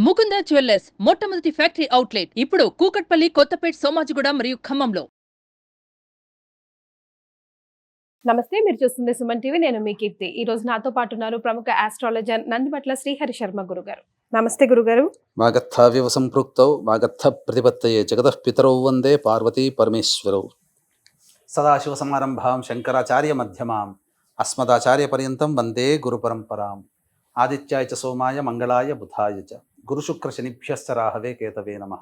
Mukunda jewellers మొట్టమొదటి factory outlet ఇప్పుడు కూకట్పల్లి, కొత్తపేట్, సోమాజిగూడ మరియు ఖమ్మంలో. నమస్తే, మీరు చూస్తుంది సుమన్ టీవీ. నేను మీ కీర్తి. ఈ రోజు నాతో పాటు ఉన్నారు ప్రముఖ ఆస్ట్రాలజర్ నందిబట్ల శ్రీహరి శర్మ గురుగారు. నమస్తే గురుగారు. వాగర్థావివ సంపృక్తౌ వాగర్థ ప్రతిపత్తయే జగతః పితరౌ వందే పార్వతీ పరమేశ్వరౌ. సదాశివ సమారంభాం శంకరాచార్య మధ్యమాం అస్మదాచార్య పర్యంతం వందే గురు పరంపరాం. ఆదిత్యాయ చ సోమాయ మంగళాయ బుధాయ చ గురుశుక్ర శనిభ్యశ్చ రాహవే కేతవే నమః.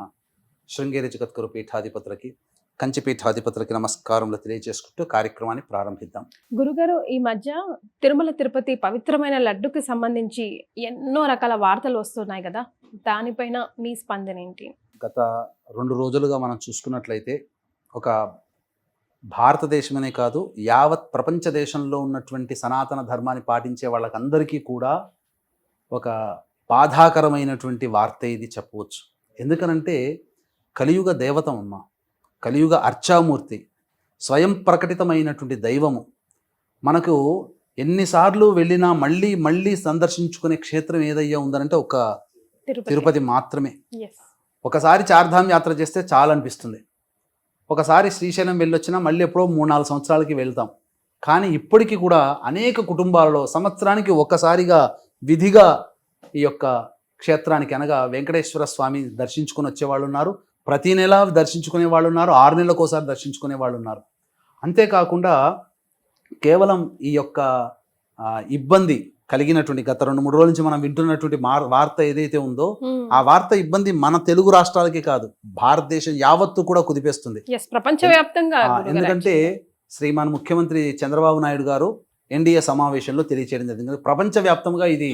శృంగేరి జగద్గురు పీఠాధిపతులకి, కంచి పీఠాధిపతులకి నమస్కారములు తెలియజేసుకుంటూ కార్యక్రమాన్ని ప్రారంభిద్దాం. గురుగారు, ఈ మధ్య తిరుమల తిరుపతి పవిత్రమైన లడ్డుకి సంబంధించి ఎన్నో రకాల వార్తలు వస్తున్నాయి కదా, దానిపైన మీ స్పందన ఏంటి? గత 2 రోజులుగా మనం చూసుకున్నట్లయితే ఒక భారతదేశమనే కాదు, యావత్ ప్రపంచ దేశంలో ఉన్నటువంటి సనాతన ధర్మాన్ని పాటించే వాళ్ళకందరికీ కూడా ఒక బాధాకరమైనటువంటి వార్త ఇది చెప్పవచ్చు. ఎందుకనంటే కలియుగ దేవతమ్మ, కలియుగ అర్చామూర్తి, స్వయం ప్రకటితమైనటువంటి దైవము. మనకు ఎన్నిసార్లు వెళ్ళినా మళ్ళీ మళ్ళీ సందర్శించుకునే క్షేత్రం ఏదయ్యా ఉందనంటే ఒక తిరుపతి మాత్రమే. ఒకసారి చార్ధామ్ యాత్ర చేస్తే చాలనిపిస్తుంది. ఒకసారి శ్రీశైలం వెళ్ళొచ్చినా మళ్ళీ ఎప్పుడో 3-4 సంవత్సరాలకి వెళ్తాం. కానీ ఇప్పటికీ కూడా అనేక కుటుంబాలలో సంవత్సరానికి ఒక్కసారిగా విధిగా ఈ యొక్క క్షేత్రానికి అనగా వెంకటేశ్వర స్వామి దర్శించుకొని వచ్చేవాళ్ళు ఉన్నారు, ప్రతి నెల దర్శించుకునే వాళ్ళు ఉన్నారు, 6 నెలలకు ఒకసారి దర్శించుకునే వాళ్ళు ఉన్నారు. అంతేకాకుండా కేవలం ఈ యొక్క ఇబ్బంది కలిగినటువంటి గత 2-3 రోజుల నుంచి మనం వింటున్నటువంటి వార్త ఏదైతే ఉందో ఆ వార్త ఇబ్బంది మన తెలుగు రాష్ట్రాలకి కాదు, భారతదేశం యావత్తు కూడా కుదిపేస్తుంది, ప్రపంచవ్యాప్తంగా. ఎందుకంటే శ్రీమాన్ ముఖ్యమంత్రి చంద్రబాబు నాయుడు గారు ఎన్డీఏ సమావేశంలో తెలియచేయడం జరిగింది. ప్రపంచవ్యాప్తంగా ఇది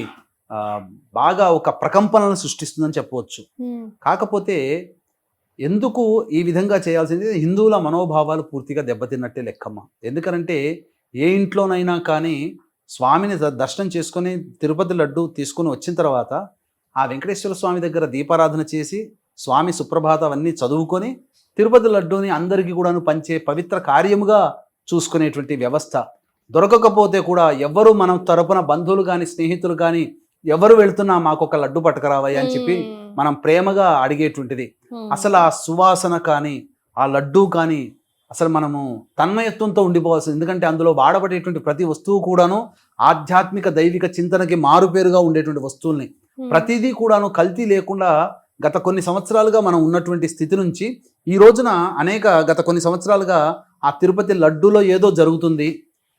బాగా ఒక ప్రకంపనలను సృష్టిస్తుందని చెప్పవచ్చు. కాకపోతే ఎందుకు ఈ విధంగా చేయాల్సింది, హిందువుల మనోభావాలు పూర్తిగా దెబ్బతిన్నట్టే లెక్కమ్మ. ఎందుకనంటే ఏ ఇంట్లోనైనా కానీ స్వామిని దర్శనం చేసుకొని తిరుపతి లడ్డు తీసుకుని వచ్చిన తర్వాత ఆ వెంకటేశ్వర స్వామి దగ్గర దీపారాధన చేసి స్వామి సుప్రభాతం అవన్నీ చదువుకొని తిరుపతి లడ్డూని అందరికీ కూడాను పంచే పవిత్ర కార్యముగా చూసుకునేటువంటి వ్యవస్థ దొరకకపోతే కూడా ఎవరు మనం తరపున బంధువులు కానీ స్నేహితులు కానీ ఎవరు వెళుతున్నా మాకు ఒక లడ్డు పట్టుకురావయ్య అని చెప్పి మనం ప్రేమగా అడిగేటువంటిది. అసలు ఆ సువాసన కానీ ఆ లడ్డూ కానీ అసలు మనము తన్మయత్వంతో ఉండిపోవాల్సింది. ఎందుకంటే అందులో వాడబడేటువంటి ప్రతి వస్తువు కూడాను ఆధ్యాత్మిక దైవిక చింతనకి మారుపేరుగా ఉండేటువంటి వస్తువుల్ని ప్రతిదీ కూడాను కల్తీ లేకుండా గత కొన్ని సంవత్సరాలుగా మనం ఉన్నటువంటి స్థితి నుంచి ఈ రోజున గత కొన్ని సంవత్సరాలుగా ఆ తిరుపతి లడ్డూలో ఏదో జరుగుతుంది,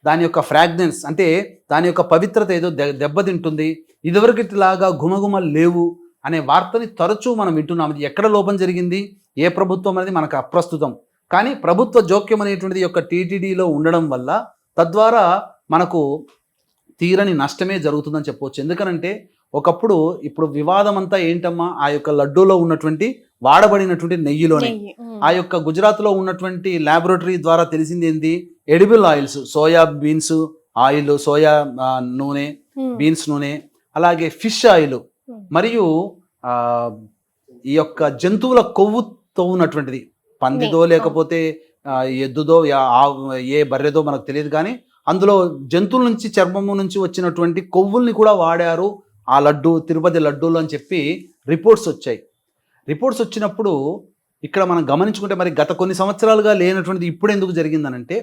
దాని యొక్క ఫ్రాగ్రెన్స్ అంటే దాని యొక్క పవిత్రత ఏదో దెబ్బతింటుంది, ఇదివరకిలాగా గుమగుమలు లేవు అనే వార్తని తరచూ మనం వింటున్నాం. ఇది ఎక్కడ లోపం జరిగింది, ఏ ప్రభుత్వం అనేది మనకు అప్రస్తుతం. కానీ ప్రభుత్వ జోక్యం అనేటువంటిది యొక్క టీటీడీలో ఉండడం వల్ల తద్వారా మనకు తీరని నష్టమే జరుగుతుందని చెప్పవచ్చు. ఎందుకనంటే ఒకప్పుడు ఇప్పుడు వివాదం అంతా ఏంటమ్మా, ఆ యొక్క లడ్డూలో ఉన్నటువంటి వాడబడినటువంటి నెయ్యిలోనే. ఆ యొక్క గుజరాత్లో ఉన్నటువంటి ల్యాబొరేటరీ ద్వారా తెలిసింది ఏంటి, edible oils, soya beans oil, soya నూనె, బీన్స్ నూనె, అలాగే ఫిష్ ఆయిల్, మరియు ఈ యొక్క జంతువుల కొవ్వుతో ఉన్నటువంటిది, పందిదో లేకపోతే ఎద్దుదో ఏ బర్రెదో మనకు తెలియదు, కానీ అందులో జంతువుల నుంచి చర్మము నుంచి వచ్చినటువంటి కొవ్వుల్ని కూడా వాడారు ఆ లడ్డు, తిరుపతి లడ్డూలు అని చెప్పి రిపోర్ట్స్ వచ్చాయి. రిపోర్ట్స్ వచ్చినప్పుడు ఇక్కడ మనం గమనించుకుంటే మరి గత కొన్ని సంవత్సరాలుగా లేనటువంటిది ఇప్పుడు ఎందుకు జరిగిందనంటే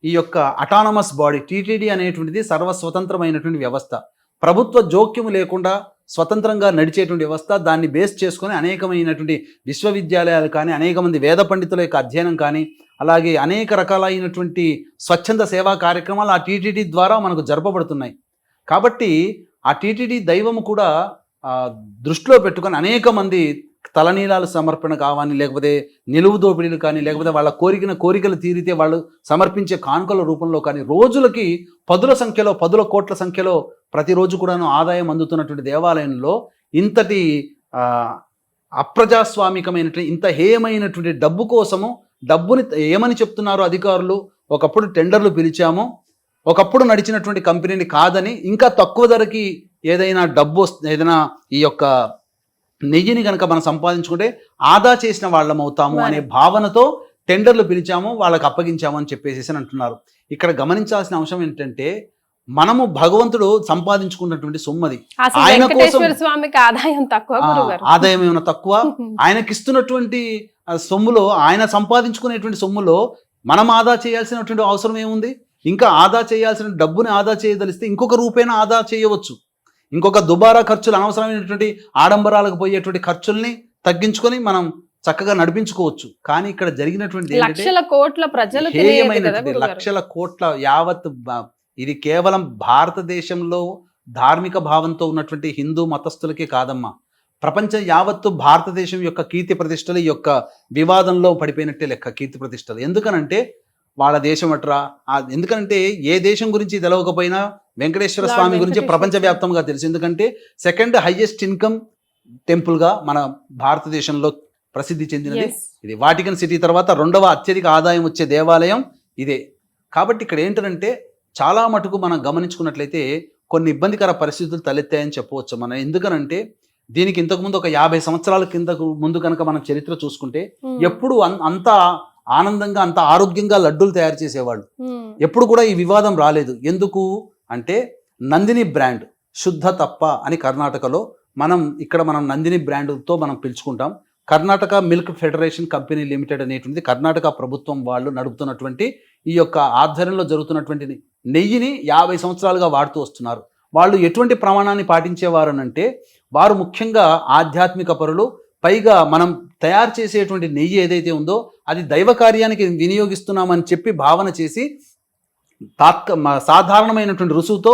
ఈ యొక్క అటానమస్ బాడీ టీటీడీ అనేటువంటిది సర్వస్వతంత్రమైనటువంటి వ్యవస్థ, ప్రభుత్వ జోక్యము లేకుండా స్వతంత్రంగా నడిచేటువంటి వ్యవస్థ. దాన్ని బేస్ చేసుకొని అనేకమైనటువంటి విశ్వవిద్యాలయాలు కానీ, అనేక మంది వేద పండితుల యొక్క అధ్యయనం కానీ, అలాగే అనేక రకాలైనటువంటి స్వచ్ఛంద సేవా కార్యక్రమాలు ఆ టీటీడీ ద్వారా మనకు జరపబడుతున్నాయి. కాబట్టి ఆ టీటీడీ దైవము కూడా దృష్టిలో పెట్టుకొని అనేక మంది తలనీలాలు సమర్పణ కావాలి, లేకపోతే నిలువు దోపిడీలు కానీ, లేకపోతే వాళ్ళ కోరికలు తీరితే వాళ్ళు సమర్పించే కానుకల రూపంలో కానీ రోజులకి 10 కోట్ల సంఖ్యలో ప్రతిరోజు కూడాను ఆదాయం అందుతున్నటువంటి దేవాలయంలో ఇంతటి అప్రజాస్వామికమైనటువంటి ఇంత హేయమైనటువంటి డబ్బు కోసము, డబ్బుని ఏమని చెప్తున్నారు అధికారులు, ఒకప్పుడు టెండర్లు పిలిచాము, ఒకప్పుడు నడిచినటువంటి కంపెనీని కాదని ఇంకా తక్కువ ధరకి ఏదైనా ఏదైనా ఈ యొక్క నెయ్యిని కనుక మనం సంపాదించుకుంటే ఆదా చేసిన వాళ్ళం అవుతాము అనే భావనతో టెండర్లు పిలిచాము, వాళ్ళకి అప్పగించాము అని చెప్పేసి అంటున్నారు. ఇక్కడ గమనించాల్సిన అంశం ఏంటంటే మనము భగవంతుడు సంపాదించుకున్నటువంటి సొమ్మది. అసలు ఆయన కోసం వెంకటేశ్వర స్వామికి ఆదాయం తక్కువ గురుగారు. ఆదాయం ఏమైనా తక్కువ? ఆయనకి ఇస్తున్నటువంటి సొమ్ములో, ఆయన సంపాదించుకునేటువంటి సొమ్ములో మనం ఆదా చేయాల్సినటువంటి అవసరం ఏముంది? ఇంకా ఆదా చేయాల్సిన డబ్బుని ఆదా చేయదలిస్తే ఇంకొక రూపేణ ఆదా చేయవచ్చు. ఇంకొక దుబారా ఖర్చులు, అనవసరమైనటువంటి ఆడంబరాలకు పోయేటువంటి ఖర్చుల్ని తగ్గించుకొని మనం చక్కగా నడిపించుకోవచ్చు. కానీ ఇక్కడ జరిగినటువంటి లక్షల కోట్ల ప్రజలు లక్షల కోట్ల యావత్ ఇది కేవలం భారతదేశంలో ధార్మిక భావంతో ఉన్నటువంటి హిందూ మతస్థులకే కాదమ్మా, ప్రపంచం యావత్తు భారతదేశం యొక్క కీర్తి ప్రతిష్టలు ఈ యొక్క వివాదంలో పడిపోయినట్టే లెక్క. కీర్తి ప్రతిష్టలు ఎందుకనంటే వాళ్ళ దేశం అట్రా, ఎందుకంటే ఏ దేశం గురించి తెలవకపోయినా వెంకటేశ్వర స్వామి గురించి ప్రపంచవ్యాప్తంగా తెలుసు. ఎందుకంటే సెకండ్ హైయెస్ట్ ఇన్కమ్ టెంపుల్గా మన భారతదేశంలో ప్రసిద్ధి చెందినది ఇది. వాటికన్ సిటీ తర్వాత 2వ అత్యధిక ఆదాయం వచ్చే దేవాలయం ఇదే. కాబట్టి ఇక్కడ ఏంటంటే చాలా మటుకు మనం గమనించుకున్నట్లయితే కొన్ని ఇబ్బందికర పరిస్థితులు తలెత్తాయని చెప్పవచ్చు మనం. ఎందుకనంటే దీనికి ఇంతకుముందు ఒక 50 సంవత్సరాల కిందకు ముందు కనుక మనం చరిత్ర చూసుకుంటే ఎప్పుడు అంత ఆనందంగా, అంత ఆరోగ్యంగా లడ్డూలు తయారు చేసేవాళ్ళు. ఎప్పుడు కూడా ఈ వివాదం రాలేదు. ఎందుకు అంటే నందిని బ్రాండ్, శుద్ధ తప్ప అని కర్ణాటకలో ఇక్కడ మనం నందిని బ్రాండ్తో మనం పిలుచుకుంటాం. Karnataka milk federation company limited అనేటువంటిది కర్ణాటక ప్రభుత్వం వాళ్ళు నడుపుతున్నటువంటి ఈ యొక్క ఆధ్వర్యంలో జరుగుతున్నటువంటి నెయ్యిని 50 సంవత్సరాలుగా వాడుతూ వస్తున్నారు. వాళ్ళు ఎటువంటి ప్రమాణాన్ని పాటించేవారు అంటే వారు ముఖ్యంగా ఆధ్యాత్మిక పరులు. పైగా మనం తయారు చేసేటువంటి నెయ్యి ఏదైతే ఉందో అది దైవ కార్యానికి వినియోగిస్తున్నామని చెప్పి భావన చేసి సాధారణమైనటువంటి రుసువుతో,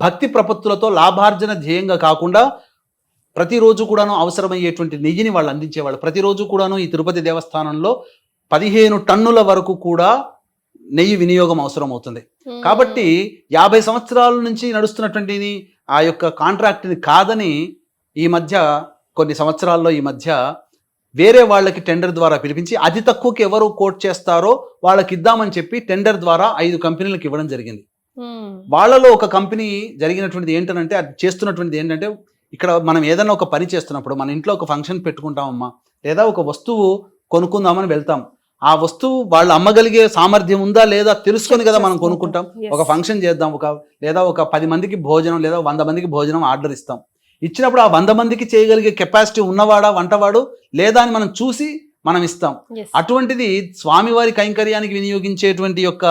భక్తి ప్రపత్తులతో, లాభార్జన ధ్యేయంగా కాకుండా ప్రతిరోజు కూడాను అవసరమయ్యేటువంటి నెయ్యిని వాళ్ళు అందించేవాళ్ళు. ప్రతిరోజు కూడాను ఈ తిరుపతి దేవస్థానంలో 15 టన్నుల వరకు కూడా నెయ్యి వినియోగం అవసరం అవుతుంది. కాబట్టి 50 సంవత్సరాల నుంచి నడుస్తున్నటువంటి ఆ యొక్క కాంట్రాక్ట్ని కాదని ఈ మధ్య కొన్ని సంవత్సరాల్లో ఈ మధ్య వేరే వాళ్ళకి టెండర్ ద్వారా పిలిపించి అతి తక్కువకి ఎవరు కోట్ చేస్తారో వాళ్ళకి ఇద్దామని చెప్పి టెండర్ ద్వారా 5 కంపెనీలకు ఇవ్వడం జరిగింది. వాళ్ళలో ఒక కంపెనీ జరిగినటువంటిది ఏంటంటే, అది చేస్తున్నటువంటిది ఏంటంటే, ఇక్కడ మనం ఏదైనా ఒక పని చేస్తున్నప్పుడు మన ఇంట్లో ఒక ఫంక్షన్ పెట్టుకుంటామమ్మా, లేదా ఒక వస్తువు కొనుక్కుందామని వెళ్తాం. ఆ వస్తువు వాళ్ళు అమ్మగలిగే సామర్థ్యం ఉందా లేదా తెలుసుకొని కదా మనం కొనుక్కుంటాం. ఒక ఫంక్షన్ చేద్దాం, లేదా ఒక 10 మందికి భోజనం లేదా 100 మందికి భోజనం ఆర్డర్ ఇస్తాం. ఇచ్చినప్పుడు ఆ 100 మందికి చేయగలిగే కెపాసిటీ ఉన్నవాడా వంటవాడు లేదా అని మనం చూసి మనం ఇస్తాం. అటువంటిది స్వామివారి కైంకర్యానికి వినియోగించేటువంటి యొక్క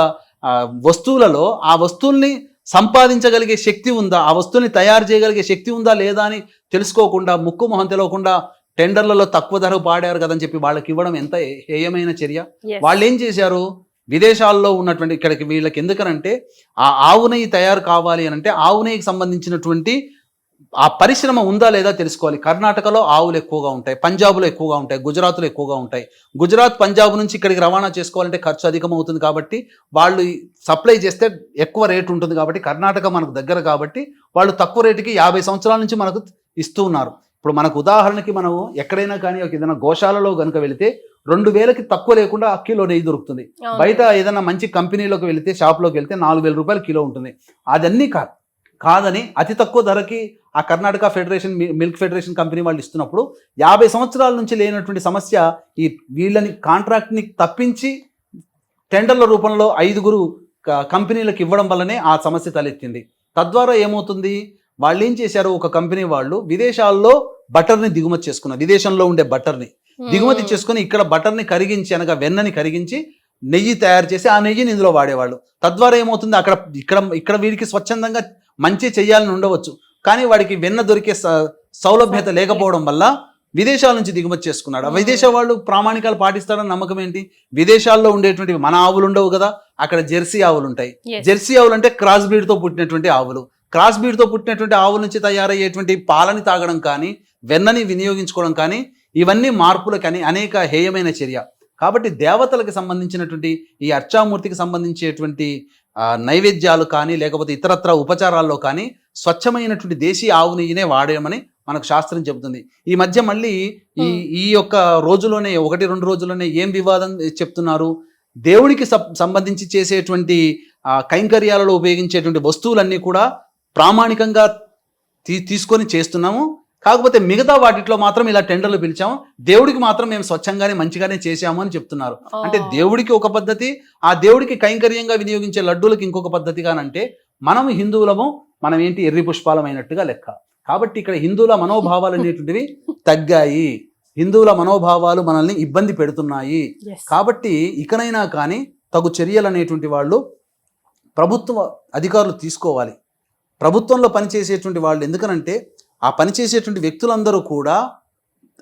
వస్తువులలో ఆ వస్తువుల్ని సంపాదించగలిగే శక్తి ఉందా, ఆ వస్తువుని తయారు చేయగలిగే శక్తి ఉందా లేదా అని తెలుసుకోకుండా, ముక్కు మొహం తెలవకుండా టెండర్లలో తక్కువ ధర పాడారు కదని చెప్పి వాళ్ళకి ఇవ్వడం ఎంత హేయమైన చర్య. వాళ్ళు ఏం చేశారు, విదేశాల్లో ఉన్నటువంటి ఇక్కడికి వీళ్ళకి ఎందుకనంటే ఆ ఆవు నెయ్యి తయారు కావాలి అని అంటే ఆవు నెయ్యికి సంబంధించినటువంటి ఆ పరిశ్రమ ఉందా లేదా తెలుసుకోవాలి. కర్ణాటకలో ఆవులు ఎక్కువగా ఉంటాయి, పంజాబ్లో ఎక్కువగా ఉంటాయి, గుజరాత్లో ఎక్కువగా ఉంటాయి. గుజరాత్, పంజాబ్ నుంచి ఇక్కడికి రవాణా చేసుకోవాలంటే ఖర్చు అధికమవుతుంది. కాబట్టి వాళ్ళు సప్లై చేస్తే ఎక్కువ రేటు ఉంటుంది. కాబట్టి కర్ణాటక మనకు దగ్గర కాబట్టి వాళ్ళు తక్కువ రేటుకి 50 సంవత్సరాల నుంచి మనకు ఇస్తూ ఉన్నారు. ఇప్పుడు మనకు ఉదాహరణకి మనం ఎక్కడైనా కానీ ఏదైనా గోశాలలో కనుక వెళితే 2000కి తక్కువ లేకుండా కిలో నెయ్యి దొరుకుతుంది. బయట ఏదైనా మంచి కంపెనీలోకి వెళితే, షాప్లోకి వెళ్తే 4000 రూపాయలు కిలో ఉంటుంది. అదన్నీ కాదని అతి తక్కువ ధరకి ఆ Karnataka federation milk federation company వాళ్ళు ఇస్తున్నప్పుడు 50 సంవత్సరాల నుంచి లేనటువంటి సమస్య ఈ వీళ్ళని కాంట్రాక్ట్ని తప్పించి టెండర్ల రూపంలో 5 కంపెనీలకు ఇవ్వడం వల్లనే ఆ సమస్య తలెత్తింది. తద్వారా ఏమవుతుంది, వాళ్ళు ఏం చేశారు, ఒక కంపెనీ వాళ్ళు విదేశాల్లో బటర్ని దిగుమతి చేసుకున్నారు. విదేశంలో ఉండే బటర్ని దిగుమతి చేసుకుని ఇక్కడ బటర్ని కరిగించి, అనగా వెన్నని కరిగించి నెయ్యి తయారు చేసి ఆ నెయ్యిని ఇందులో వాడేవాళ్ళు. తద్వారా ఏమవుతుంది, ఇక్కడ వీడికి స్వచ్ఛందంగా మంచి చెయ్యాలని ఉండవచ్చు, కానీ వాడికి వెన్న దొరికే సౌలభ్యత లేకపోవడం వల్ల విదేశాల నుంచి దిగుమతి చేసుకున్నాడు. విదేశ వాళ్ళు ప్రామాణికాలు పాటిస్తారని నమ్మకం ఏంటి, విదేశాల్లో ఉండేటువంటి మన ఆవులు ఉండవు కదా, అక్కడ జెర్సీ ఆవులు ఉంటాయి. జెర్సీ ఆవులు అంటే క్రాస్ బ్రీడ్తో పుట్టినటువంటి ఆవులు. క్రాస్ బ్రీడ్తో పుట్టినటువంటి ఆవుల నుంచి తయారయ్యేటువంటి పాలని తాగడం కానీ, వెన్నని వినియోగించుకోవడం కానీ, ఇవన్నీ మార్పులకు అనేక హేయమైన చర్య. కాబట్టి దేవతలకు సంబంధించినటువంటి ఈ అర్చామూర్తికి సంబంధించేటువంటి నైవేద్యాలు కానీ, లేకపోతే ఇతరత్ర ఉపచారాల్లో కానీ స్వచ్ఛమైనటువంటి దేశీ ఆవు నెయ్యినే వాడేయమని మనకు శాస్త్రం చెబుతుంది. ఈ మధ్య మళ్ళీ ఈ యొక్క రోజులోనే 1-2 రోజుల్లోనే ఏం వివాదం చెప్తున్నారు, దేవుడికి సంబంధించి చేసేటువంటి కైంకర్యాలలో ఉపయోగించేటువంటి వస్తువులన్నీ కూడా ప్రామాణికంగా తీసుకొని చేస్తున్నాము, కాకపోతే మిగతా వాటిలో మాత్రం ఇలా టెండర్లు పిలిచాము, దేవుడికి మాత్రం మేము స్వచ్ఛంగానే మంచిగానే చేశాము అని చెప్తున్నారు. అంటే దేవుడికి ఒక పద్ధతి, ఆ దేవుడికి కైంకర్యంగా వినియోగించే లడ్డూలకి ఇంకొక పద్ధతిగానంటే మనం హిందువులము, మనం ఏంటి ఎర్రి పుష్పాలమైనట్టుగా లెక్క. కాబట్టి ఇక్కడ హిందువుల మనోభావాలు అనేటువంటివి తగ్గాయి, హిందువుల మనోభావాలు మనల్ని ఇబ్బంది పెడుతున్నాయి. కాబట్టి ఇకనైనా కానీ తగు చర్యలు అనేటువంటి వాళ్ళు ప్రభుత్వ అధికారులు తీసుకోవాలి. ప్రభుత్వంలో పనిచేసేటువంటి వాళ్ళు, ఎందుకనంటే ఆ పనిచేసేటువంటి వ్యక్తులందరూ కూడా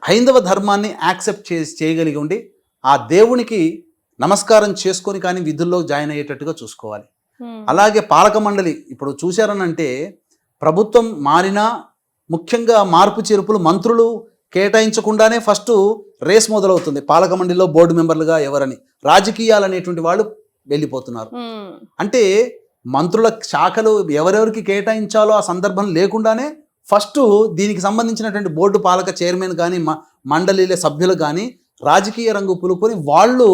హైందవ ధర్మాన్ని యాక్సెప్ట్ చేయగలిగి ఉండి ఆ దేవునికి నమస్కారం చేసుకొని కానీ విధుల్లో జాయిన్ అయ్యేటట్టుగా చూసుకోవాలి. అలాగే పాలక మండలి ఇప్పుడు చూశారనంటే ప్రభుత్వం మారినా ముఖ్యంగా మార్పు చేర్పులు మంత్రులు కేటాయించకుండానే ఫస్ట్ రేస్ మొదలవుతుంది. పాలక మండలిలో బోర్డు మెంబర్లుగా ఎవరని రాజకీయాలు అనేటువంటి వాళ్ళు వెళ్ళిపోతున్నారు. అంటే మంత్రుల శాఖలు ఎవరెవరికి కేటాయించాలో ఆ సందర్భం లేకుండానే ఫస్ట్ దీనికి సంబంధించినటువంటి బోర్డు పాలక చైర్మన్ కానీ మండలిల సభ్యులు కానీ రాజకీయ రంగు పులుకొని వాళ్ళు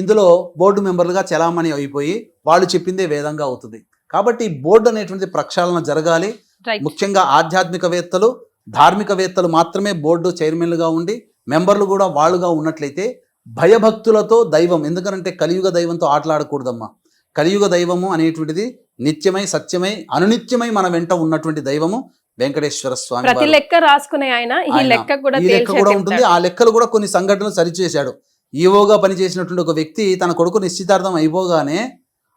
ఇందులో బోర్డు మెంబర్లుగా చలామణి అయిపోయి వాళ్ళు చెప్పిందే వేదంగా అవుతుంది. కాబట్టి బోర్డు అనేటువంటి ప్రక్షాళన జరగాలి. ముఖ్యంగా ఆధ్యాత్మికవేత్తలు, ధార్మికవేత్తలు మాత్రమే బోర్డు చైర్మన్లుగా ఉండి మెంబర్లు కూడా వాళ్ళుగా ఉన్నట్లయితే భయభక్తులతో దైవం, ఎందుకంటే కలియుగ దైవంతో ఆటలాడకూడదమ్మా. కలియుగ దైవము అనేటువంటిది నిత్యమై సత్యమై అనునిత్యమై మన వెంట ఉన్నటువంటి దైవము వెంకటేశ్వర స్వామి. ప్రతి లెక్క రాసుకునే ఆయన ఈ లెక్క కూడా ఉంటుంది. ఆ లెక్కలు కూడా కొన్ని సంఘటనలు సరిచేశాడు. ఈవోగా పనిచేసినటువంటి ఒక వ్యక్తి తన కొడుకు నిశ్చితార్థం అయిపోగానే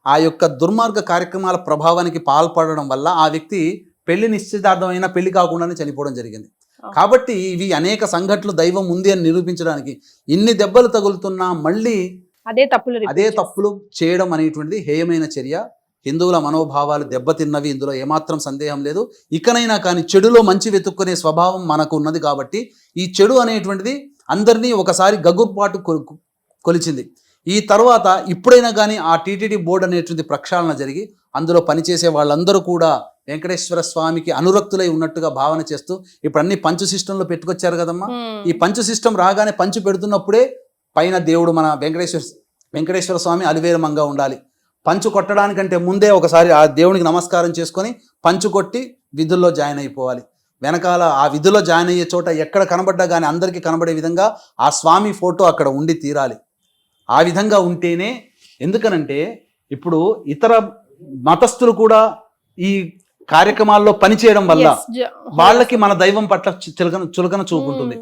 ఆ యొక్క దుర్మార్గ కార్యక్రమాల ప్రభావానికి పాల్పడడం వల్ల ఆ వ్యక్తి పెళ్లి నిశ్చితార్థం అయినా పెళ్లి కాకుండానే చనిపోవడం జరిగింది. కాబట్టి ఇవి అనేక సంఘటనలు దైవం ఉంది అని నిరూపించడానికి ఇన్ని దెబ్బలు తగులుతున్నా మళ్ళీ అదే తప్పులు చేయడం అనేటువంటిది హేయమైన చర్య. హిందువుల మనోభావాలు దెబ్బతిన్నవి, ఇందులో ఏమాత్రం సందేహం లేదు. ఇకనైనా కానీ చెడులో మంచి వెతుక్కునే స్వభావం మనకు ఉన్నది కాబట్టి ఈ చెడు అనేటువంటిది అందరినీ ఒకసారి గగుర్పాటు కొలిచింది. ఈ తర్వాత ఇప్పుడైనా కానీ ఆ టీటీడీ బోర్డు అనేటువంటి ప్రక్షాళన జరిగి అందులో పనిచేసే వాళ్ళందరూ కూడా వెంకటేశ్వర స్వామికి అనురక్తులై ఉన్నట్టుగా భావన చేస్తూ ఇప్పుడు అన్ని పంచు సిస్టంలో పెట్టుకొచ్చారు కదమ్మా. ఈ పంచు సిస్టమ్ రాగానే పంచు పెడుతున్నప్పుడే పైన దేవుడు మన వెంకటేశ్వర స్వామి అలివేరమంగా ఉండాలి. పంచు కొట్టడానికంటే ముందే ఒకసారి ఆ దేవునికి నమస్కారం చేసుకొని పంచు కొట్టి విధుల్లో జాయిన్ అయిపోవాలి. వెనకాల ఆ విధుల్లో జాయిన్ అయ్యే చోట ఎక్కడ కనబడ్డా కానీ అందరికీ కనబడే విధంగా ఆ స్వామి ఫోటో అక్కడ ఉండి తీరాలి. ఆ విధంగా ఉంటేనే, ఎందుకనంటే ఇప్పుడు ఇతర మతస్థులు కూడా ఈ కార్యక్రమాల్లో పనిచేయడం వల్ల వాళ్ళకి మన దైవం పట్ల చులకన చూపుంటుంది.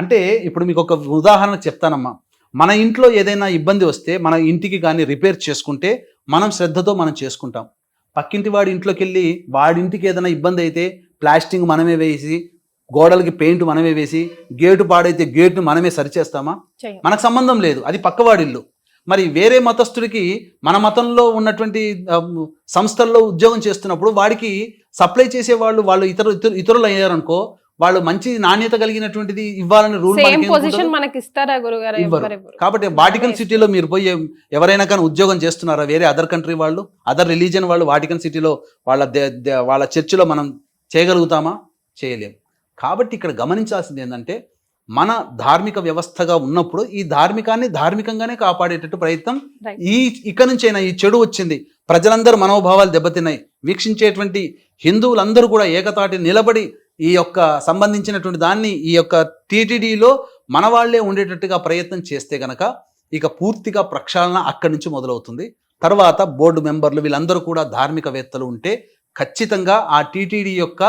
అంటే ఇప్పుడు మీకు ఒక ఉదాహరణ చెప్తానమ్మా. మన ఇంట్లో ఏదైనా ఇబ్బంది వస్తే మన ఇంటికి కానీ రిపేర్ చేసుకుంటే మనం శ్రద్ధతో మనం చేసుకుంటాం. పక్కింటి వాడి ఇంట్లోకి వెళ్ళి వాడింటికి ఏదైనా ఇబ్బంది అయితే ప్లాస్టింగ్ మనమే వేసి, గోడలకి పెయింట్ మనమే వేసి, గేటు పాడైతే గేటును మనమే సరిచేస్తామా? మనకు సంబంధం లేదు, అది పక్కవాడి ఇల్లు. మరి వేరే మతస్థుడికి మన మతంలో ఉన్నటువంటి సంస్థల్లో ఉద్యోగం చేస్తున్నప్పుడు వాడికి సప్లై చేసే వాళ్ళు ఇతరులు అయ్యారనుకో, వాళ్ళు మంచి నాణ్యత కలిగినటువంటిది ఇవ్వాలని రూల్ ఇవ్వరు. కాబట్టి వాటికన్ సిటీలో మీరు పోయి ఎవరైనా కానీ ఉద్యోగం చేస్తున్నారా వేరే అదర్ కంట్రీ వాళ్ళు, అదర్ రిలీజియన్ వాళ్ళు వాటికన్ సిటీలో వాళ్ళ చర్చిలో మనం చేయగలుగుతామా? చేయలేము. కాబట్టి ఇక్కడ గమనించాల్సింది ఏంటంటే మన ధార్మిక వ్యవస్థగా ఉన్నప్పుడు ఈ ధార్మికాన్ని ధార్మికంగానే కాపాడేటట్టు ప్రయత్నం. ఇక నుంచైనా ఈ చెడు వచ్చింది, ప్రజలందరూ మనోభావాలు దెబ్బతిన్నాయి, వీక్షించేటువంటి హిందువులందరూ కూడా ఏకతాటి నిలబడి ఈ యొక్క సంబంధించినటువంటి దాన్ని ఈ యొక్క టీటీడీలో మన వాళ్లే ఉండేటట్టుగా ప్రయత్నం చేస్తే గనక ఇక పూర్తిగా ప్రక్షాళన అక్కడి నుంచి మొదలవుతుంది. తర్వాత బోర్డు మెంబర్లు వీళ్ళందరూ కూడా ధార్మికవేత్తలు ఉంటే ఖచ్చితంగా ఆ టీటీడీ యొక్క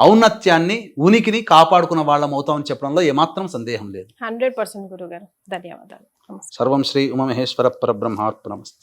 ఔన్నత్యాన్ని, ఉనికిని కాపాడుకున్న వాళ్ళం అవుతామని చెప్పడంలో ఏమాత్రం సందేహం లేదు. 100% గురుగారు. ధన్యవాదాలు. సర్వం శ్రీ ఉమామహేశ్వర పరబ్రహ్మార్పణమస్తు.